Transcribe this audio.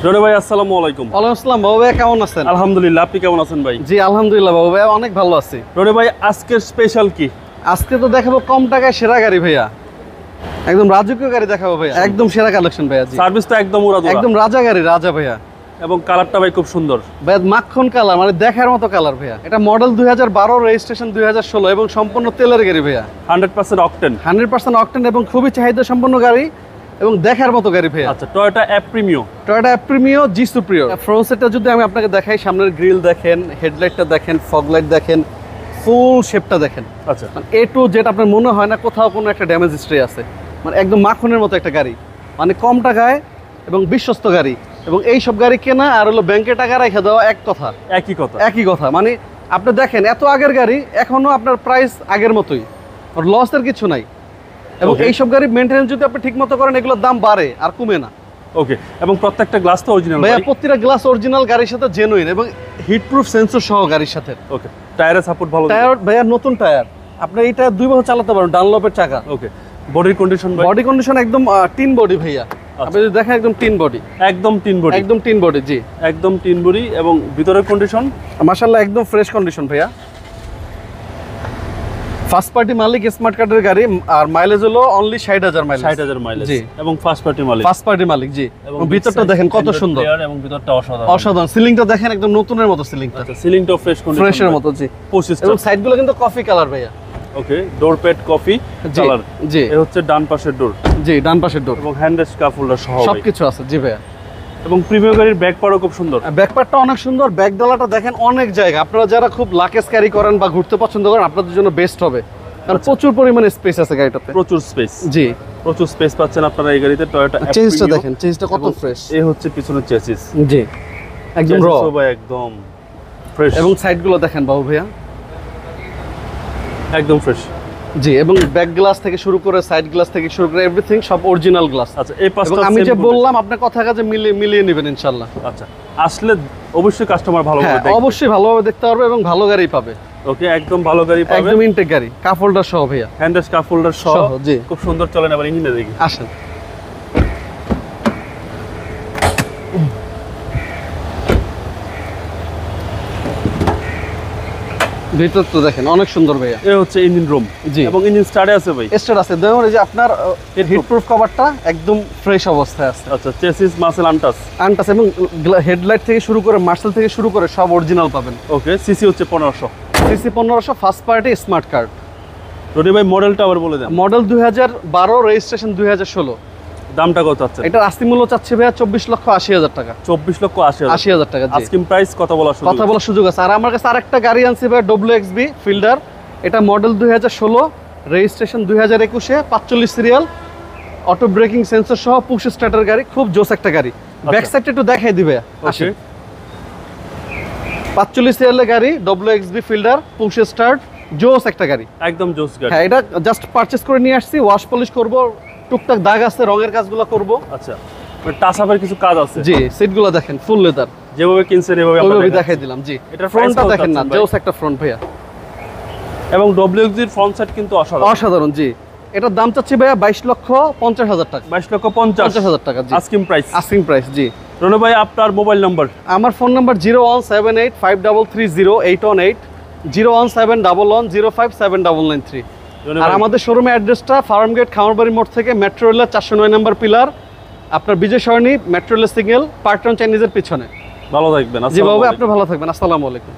রনি ভাই আসসালামু আলাইকুম। ওয়ালাইকুম আসসালাম বাবু ভাই, কেমন আছেন? আলহামদুলিল্লাহ, আপনি কেমন আছেন ভাই? জি আলহামদুলিল্লাহ বাবু ভাই, অনেক ভালো আছি। রনি ভাই আজকের স্পেশাল কি? আজকে তো দেখাবো কম টাকায় সেরা গাড়ি ভাইয়া, একদম রাজকীয় গাড়ি দেখাবো ভাইয়া, একদম সেরা কালেকশন ভাইয়া। জি সার্ভিস তো একদম উড়াধুরা, একদম রাজা গাড়ি, রাজা ভাইয়া। এবং কালারটা ভাই খুব সুন্দর ভাইয়া, মাখন কালার, মানে দেখার মতো কালার ভাইয়া। এটা মডেল 2012, রেজিস্ট্রেশন 2016 এবং সম্পূর্ণ তেলের গাড়ি ভাইয়া। 100% অকটেন। 100% অকটেন এবং খুবই চাহিদা সম্পন্ন গাড়ি এবং দেখার মতো গাড়ি ভাইয়া। আচ্ছা, টয়োটা অ্যাপ্রিমিও। টয়োটা অ্যাপ্রিমিও জি সুপ্রিও। ফ্রন্ট সেটটা যদি আমি আপনাকে দেখাই, সামনের গ্রিল দেখেন, হেডলাইটটা দেখেন, ফগ লাইট দেখেন, ফুল শেপটা দেখেন। আচ্ছা, মানে এ টু জেড আপনার মনে হয় না কোথাও কোনো একটা ড্যামেজ হিস্ট্রি আছে। মানে একদম মাখনের মতো একটা গাড়ি, মানে কম টাকায় এবং বিশ্বস্ত গাড়ি। এবং এই সব গাড়ি কেনা আর হলো ব্যাংকে টাকা রেখে দেওয়া একই কথা। মানে আপনি দেখেন, এত আগের গাড়ি এখনো আপনার প্রাইস আগের মতোই, আর লসের কিছু নাই। এবং এই সব গাড়ি মেইনটেনেন্স যদি আপনি ঠিকমতো করেন, এগুলোর দাম বাড়ে আর কমে না। ওকে, এবং প্রত্যেকটা গ্লাস তো অরিজিনাল ভাইয়া, প্রত্যেকটা গ্লাস অরিজিনাল, গাড়ির সাথে জেনুইন এবং হিট প্রুফ সেন্সর সহ গাড়ির সাথে। ওকে, টায়ারের সাপোর্ট ভালো। টায়ার ভাইয়া নতুন টায়ার, আপনি এইটা 2 বছর চালাতে পারেন, ডানলপের চাকা। ওকে, বডির কন্ডিশন? বডি কন্ডিশন একদম টিন বডি ভাইয়া। আপনি যদি দেখেন একদম টিন বডি, একদম টিন বডি, একদম টিন বডি। জি একদম টিন বডি। এবং ভিতরের কন্ডিশন মাশাআল্লাহ একদম ফ্রেশ কন্ডিশন ভাইয়া। ফার্স্ট পার্টি মালিক, স্মার্ট কার্ডের গাড়ি, আর মাইলেজ হলো অনলি 60,000 মাইলেজ। 60,000 মাইলেজ। জি, এবং ফার্স্ট পার্টি মালিক। ফার্স্ট পার্টি মালিক, জি। এবং ভিতরটা দেখেন কত সুন্দর, এবং ভিতরটা অসাধারণ। অসাধারণ। সিলিংটা দেখেন একদম নতুনের মতো সিলিংটা। আচ্ছা, সিলিংটা ফ্রেশ কন্ডিশন, ফ্রেশের মতো। জি, এবং সাইডগুলো কিন্তু কফি কালার ভাইয়া। ওকে, ডোর প্যাড কফি কালার। জি, এই হচ্ছে ডান পাশের ডোর। জি, ডান পাশের ডোর এবং হ্যান্ডরেস্ট কাপ হোল্ডার সহ সবকিছু আছে। জি ভাইয়া। এবং প্রিমিয়াম গাড়ির ব্যাক পারও খুব সুন্দর। ব্যাকপ্যাকটা অনেক সুন্দর, ব্যাক ডালাটা দেখেন অনেক জায়গা। আপনারা যারা খুব লাকেজ ক্যারি করেন বা ঘুরতে পছন্দ করেন, আপনাদের জন্য বেস্ট হবে, কারণ প্রচুর পরিমাণে স্পেস আছে গাড়িটাতে। প্রচুর স্পেস। জি, প্রচুর স্পেস পাচ্ছেন আপনারা এই গাড়িতে। টয়োটা চেসিসটা দেখেন, চেসিসটা কত ফ্রেশ। এই হচ্ছে পিছনের চেসিস। জি, একদম র, একদম ফ্রেশ। এবং সাইডগুলো দেখেন বাবু ভাইয়া, একদম ফ্রেশ। জি, এবং ব্যাক গ্লাস থেকে শুরু করে, সাইড গ্লাস থেকে শুরু করে, এভরিথিং সব অরিজিনাল গ্লাস। আচ্ছা, এই পাঁচটা আমি যে বললাম, আপনার কথা কাজে মিলিয়ে নেবেন ইনশাআল্লাহ। আচ্ছা, আসলে অবশ্যই কাস্টমার ভালোভাবে দেখবে। অবশ্যই ভালোভাবে দেখতে পারবে এবং ভালো গাড়ি পাবে। ওকে, একদম ভালো গাড়ি পাবে, একদম ইনটেক গাড়ি, কাপ হোল্ডার সহ ভাইয়া, হ্যান্ডরেস্ট কাপ হোল্ডার সহ। জি, খুব সুন্দর। চলেন আবার ইঞ্জিনে দেখি। আসেন। ভিতর তো দেখেন অনেক সুন্দর ভাইয়া। এই হচ্ছে ইঞ্জিন রুম। জি, এবং ইঞ্জিন স্টার্টে আছে ভাই, স্টার্ট আছে। দেখুন এই যে আপনার হিট প্রুফ কভারটা একদম ফ্রেশ অবস্থায় আছে। আচ্ছা, চেসিস মাসেল আনটাস এবং হেডলাইট থেকে শুরু করে, মার্শাল থেকে শুরু করে সব অরিজিনাল পাবেন। ওকে, সিসি হচ্ছে 1500। CC 1500, first party smart card. Rony ভাই মডেলটা আবার বলে দেন। Model 2012, registration 2016। দামটা কত আছে? এটার আস্তি মূল্য চাচ্ছে ভাইয়া 24,80,000 টাকা। 24,80,000 টাকা। আস্কিং প্রাইস কথা বলার সুযোগ আছে। আর আমার কাছে আরেকটা গাড়ি আনছি ভাইয়া, WXB ফিল্ডার। এটা model 2016, registration 2021, 45 serial, auto breaking sensor সহ, পুশ স্টার্টার গাড়ি, খুব জোস একটা গাড়ি। ব্যাক সাইডটা একটু দেখাই দিবে। ওকে, 45 সিরিয়ালের গাড়ি, WXB ফিল্ডার, পুশ স্টার্ট, জোস একটা গাড়ি, একদম জোস গাড়ি। হ্যাঁ, এটা জাস্ট পারচেজ করে নিয়ে আসছি, ওয়াশ পলিশ করব, টুকটাক দাগ আছে, রঙের কাজগুলো করব। আচ্ছা, টাচ আপের কিছু কাজ আছে। জি, সিটগুলো দেখেন ফুল লেদার, যেভাবে কিনছেন এভাবে ওইভাবে দেখাই দিলাম। জি, এটার ফ্রন্টটা দেখেন না, জোস একটা ফ্রন্ট ভাইয়া। এবং WXB এর ফ্রন্ট সাইড কিন্তু অসাধারণ। জি, এটার দাম চাচ্ছি ভাইয়া 22,50,000 টাকা। 22,50,000 টাকা। জি, আস্কিং প্রাইস। জি। রনি ভাই, আপনার মোবাইল নাম্বার? আমার ফোন নাম্বার 01785330818, 01711057993। আর আমাদের শোরুমের অ্যাড্রেসটা ফার্মগেট, খামারবাড়ি মোড় থেকে মেট্রো রেলের 409 নম্বর পিলার, আপনার বিজয় সরণি মেট্রো রেলের সিগন্যাল, পার্টন চাইনিজের পিছনে। ভালো থাকবেন। জি বাবু, আপনি ভালো থাকবেন। আসসালামু আলাইকুম।